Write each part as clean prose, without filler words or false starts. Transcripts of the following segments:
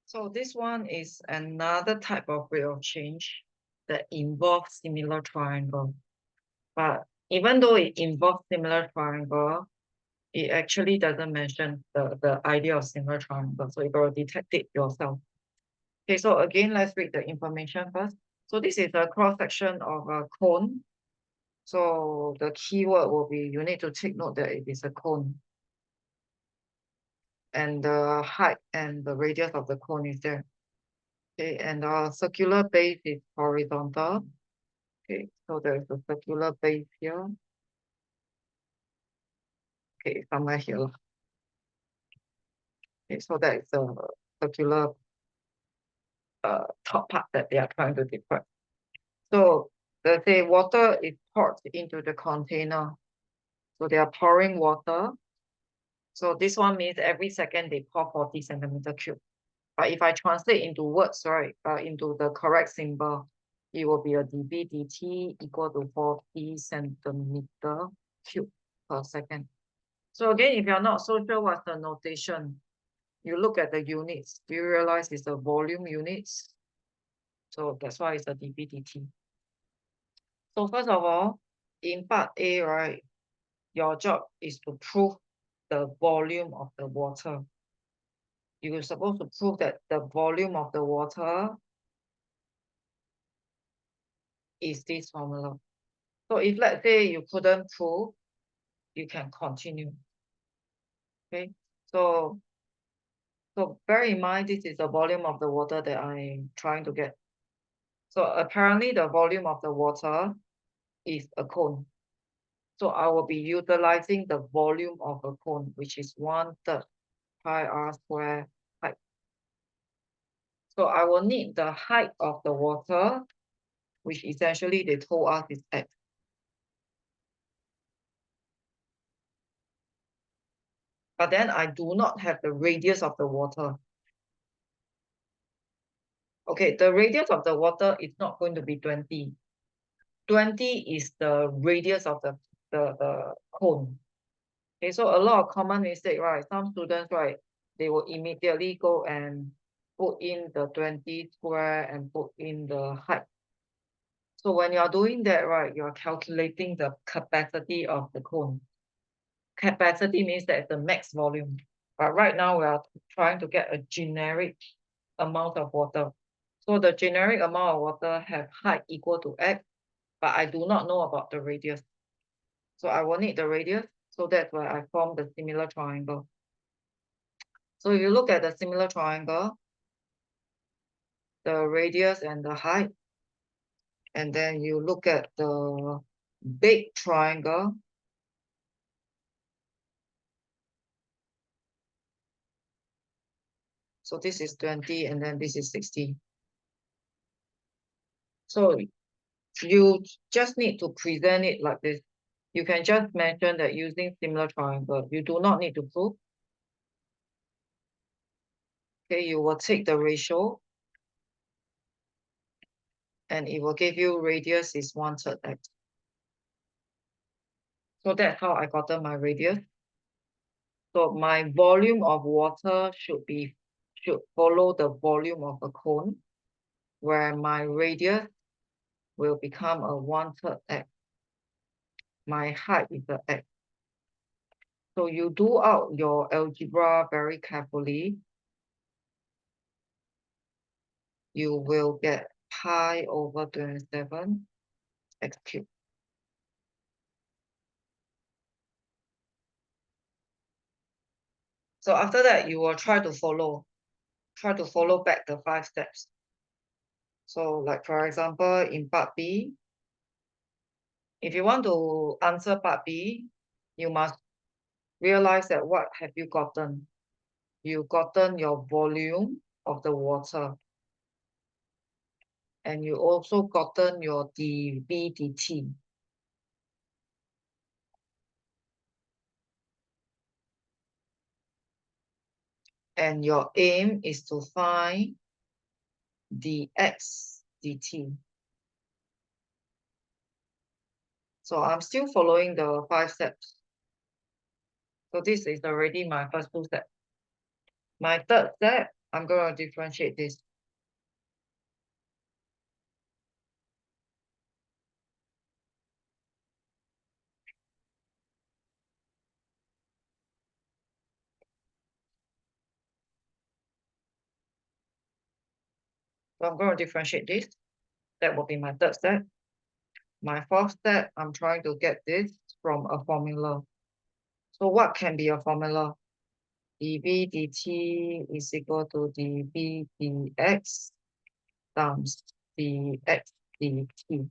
So this one is another type of rate of change that involves similar triangle. But even though it involves similar triangle, it actually doesn't mention the idea of similar triangle. So you got to detect it yourself. Okay, so again, let's read the information first. So this is a cross-section of a cone. So the keyword will be, you need to take note that it is a cone. And the height and the radius of the cone is there. Okay, and the circular base is horizontal. Okay, so there is a circular base here. Okay, somewhere here. Okay, so that is the circular top part that they are trying to describe. So let's say water is poured into the container. So they are pouring water. So this one means every second they pour 40 centimeter cube. But if I translate into words, right, into the correct symbol, it will be a dB dt equal to 40 centimeter cube per second. So again, if you're not so sure what's the notation, you look at the units. Do you realize it's the volume units? So that's why it's a dB dt. So first of all, in part A, right, your job is to prove the volume of the water. You're supposed to prove that the volume of the water is this formula. So if let's say you couldn't prove, you can continue. Okay, so bear in mind this is the volume of the water that I'm trying to get. So apparently the volume of the water is a cone. So I will be utilizing the volume of a cone, which is 1/3 pi r square height. So I will need the height of the water, which essentially they told us is x. But then I do not have the radius of the water. Okay, the radius of the water is not going to be 20. 20 is the radius of the cone. Okay, so a lot of common mistake, right? Some students, right, they will immediately go and put in the 20 square and put in the height. So when you're doing that, right, you're calculating the capacity of the cone. Capacity means that the max volume. But right now we are trying to get a generic amount of water. So the generic amount of water have height equal to x, but I do not know about the radius. So I will need the radius. So that's why I form the similar triangle. So if you look at the similar triangle, the radius and the height, and then you look at the big triangle, so this is 20 and then this is 60. So you just need to present it like this. You can just mention that using similar triangle. You do not need to prove. Okay, you will take the ratio and it will give you radius is 1/3 x. So that's how I got my radius. So my volume of water should follow the volume of a cone, where my radius will become a 1/3 x. My height is a x. So you do out your algebra very carefully. You will get pi over 27 x cubed. So after that, you will try to follow back the 5 steps. So like for example, in part B, if you want to answer part B, you must realize that what have you gotten? You've gotten your volume of the water. And you also gotten your dV dt. And your aim is to find dx dt. So I'm still following the 5 steps. So this is already my first 2 steps. My third step I'm going to differentiate this. So I'm going to differentiate this. That will be my third step. My fourth step, I'm trying to get this from a formula. So what can be a formula? dv dt is equal to dv dx times dx dt.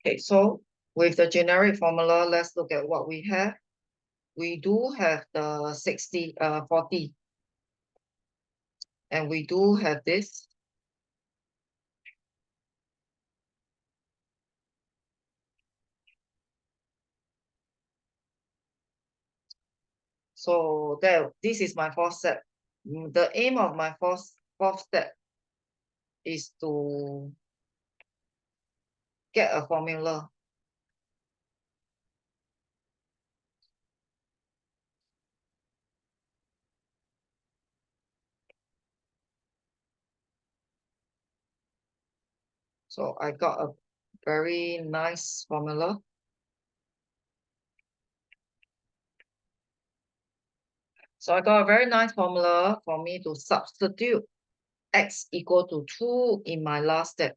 Okay, so with the generic formula, let's look at what we have. We do have the 40, and we do have this. So this is my fourth step. The aim of my fourth step is to get a formula. So I got a very nice formula. So I got a very nice formula for me to substitute x equal to 2 in my last step.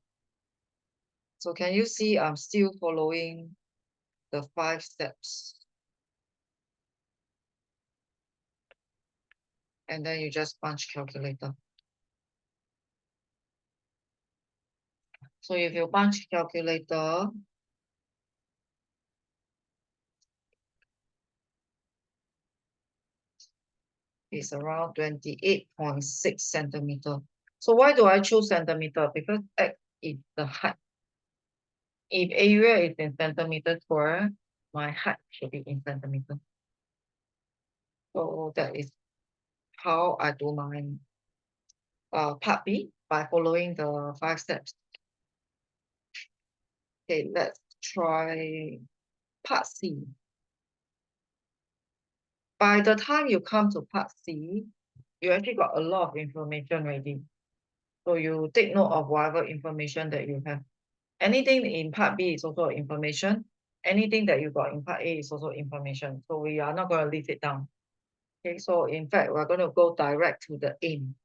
So can you see I'm still following the 5 steps? And then you just punch calculator. So if you punch calculator, it's around 28.6 centimeter. So why do I choose centimeter? Because x is the height. If area is in centimeter square, my height should be in centimeter. So that is how I do my part B by following the 5 steps. Okay, let's try part C. By the time you come to part C, you actually got a lot of information already. So you take note of whatever information that you have. Anything in part B is also information. Anything that you got in part A is also information. So we are not going to leave it down. Okay, so in fact, we're going to go direct to the aim.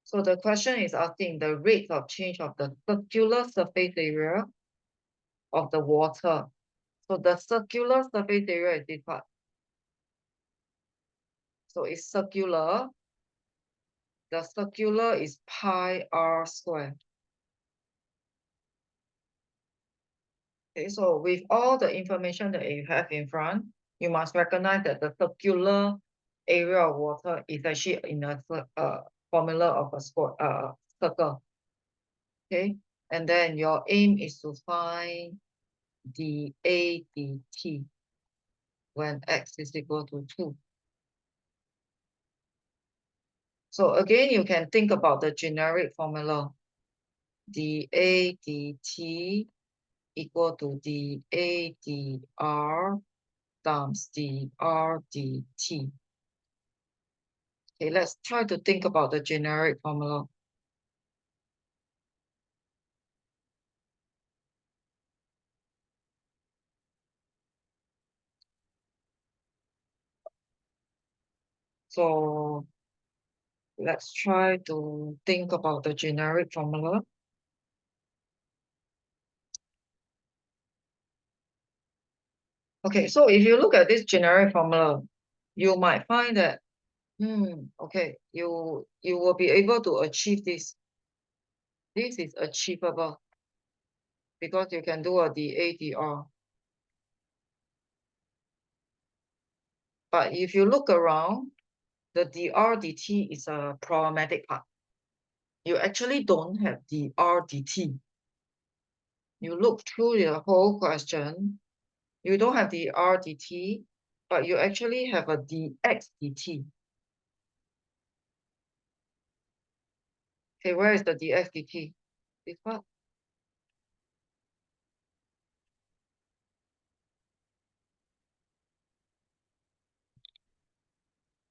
So the question is asking the rate of change of the circular surface area of the water. So the circular surface area is this part. So it's circular. The circular is pi r squared. Okay, so with all the information that you have in front, you must recognize that the circular area of water is actually in a formula of a circle. Okay, and then your aim is to find dA dt when x is equal to 2. So again, you can think about the generic formula. dA dt equal to dA dr times dr dt. Okay, let's try to think about the generic formula. So let's try to think about the generic formula. Okay, so if you look at this generic formula, you might find that, okay, you will be able to achieve this. This is achievable because you can do a dA dr. But if you look around, the dr dt is a problematic part. You actually don't have dr dt. You look through the whole question, you don't have the r dt, but you actually have a dx dt. Okay, where is the dx dt? This part.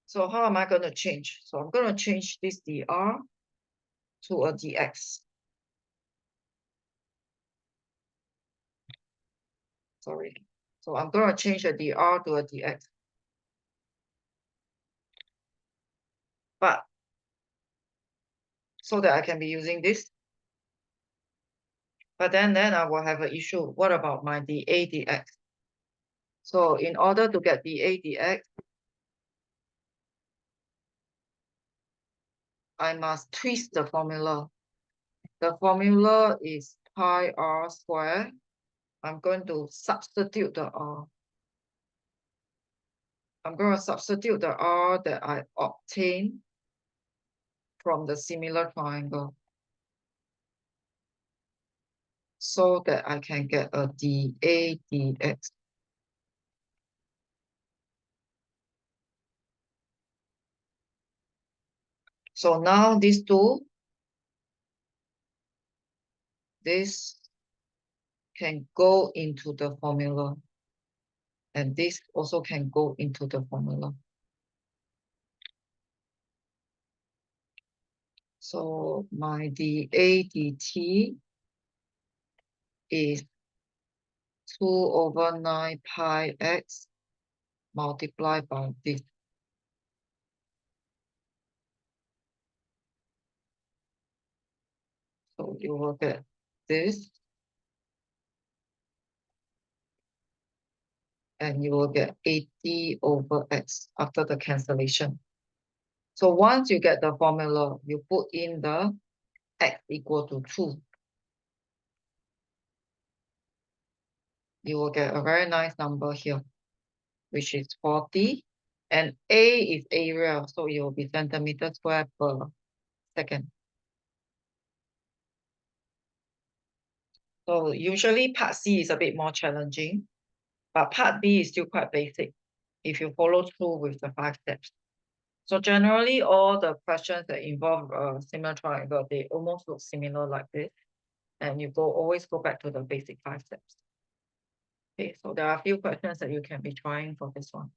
So how am I going to change? So I'm going to change this dr to a dx. Sorry. So I'm going to change a dr to a dx. But so that I can be using this. But then I will have an issue. What about my dA dx? So in order to get dA dx, I must twist the formula. The formula is pi r squared. I'm going to substitute the r. I'm going to substitute the r that I obtained from the similar triangle so that I can get a dA dx. So now these two, this can go into the formula, and this also can go into the formula. So my dA dt is 2/9 pi x multiplied by this. So you will get this, and you will get 80/x after the cancellation. So once you get the formula, you put in the x equal to 2. You will get a very nice number here, which is 40. And A is area, so it will be centimeter square per second. So usually part C is a bit more challenging, but part B is still quite basic if you follow through with the 5 steps. So generally, all the questions that involve a similar triangle, they almost look similar like this. And you always go back to the basic 5 steps. Okay, so there are a few questions that you can be trying for this one.